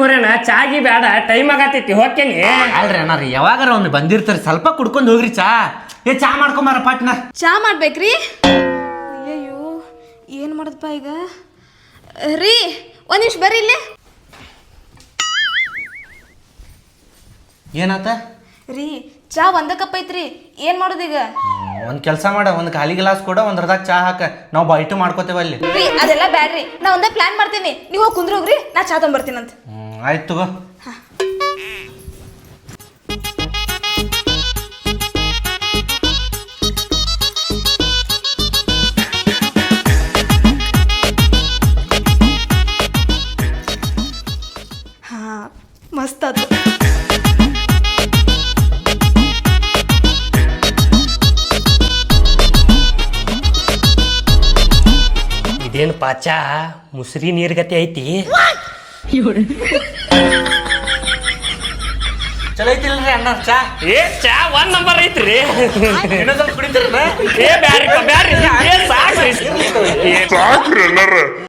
ಹೋಗ್ರೇನ ಚಾಗಿ ಬೇಡ ಟೈಮ್ ಆಗತೈತಿ ಹೋಗ್ತೇನಿ. ಅಲ್ರಿ ಅಣ್ಣ ರೀ ಯಾವಾಗಾರ ಒಮ್ಮೆ ಬಂದಿರ್ತಾರೆ ಸ್ವಲ್ಪ ಕುಡ್ಕೊಂಡು ಹೋಗ್ರಿ ಚಾ. ಚಾ ಮಾಡ್ಕೊಂಬಾರ ಪಾಟ್ನ. ಚಾ ಮಾಡ್ಬೇಕ್ರಿ? ಅಯ್ಯಯ್ಯೋ ಏನು ಮಾಡೋದಪ್ಪ ಈಗ ರೀ. ಒಂದು ನಿಮಿಷ ಬರ್ರಿ ಇಲ್ಲಿ. ಏನಾತ ರೀ ಚಾ ಒಂದ ಕಪ್ ಐತ್ರಿ, ಏನು ಮಾಡೋದೀಗ? ಒಂದು ಕೆಲಸ ಮಾಡ, ಒಂದು ಖಾಲಿ ಗ್ಲಾಸ್ ಕೊಡ, ಒಂದ್ರದಾಗ ಚಾ ಹಾಕ, ನಾವು ಬೈಟು ಮಾಡ್ಕೋತೇವೆ ಅಲ್ಲಿ. ರೀ ಅದೆಲ್ಲ ಬ್ಯಾಡ್ರಿ, ನಾ ಒಂದ ಪ್ಲಾನ್ ಮಾಡ್ತೀನಿ, ನೀವು ಹೋಗಿ ಕುಂದ್ರೋಗ್ರಿ, ನಾ ಚಾ ತೊಗೊಂಬರ್ತೀನಂತ. ಆಯ್ತು ತಗೋ. ಹಾಂ ಮಸ್ತ್ ಅದು. ಇದೇನು ಪಾಚ ಮುಸ್ರಿ ನೀರ್ಗತಿ ಐತಿ. ಚಲೋ ಐತಿಲ್ರಿ ಅಣ್ಣ ಚಾ? ಚಾ 1 ನಂಬರ್ ಐತ್ರಿ. ಇನ್ನೊಂದ್ ಸ್ವಲ್ಪ ಕುಡಿತೀರ? ಬ್ಯಾಡ್ರಿ ಸಾಕ್ರಿ.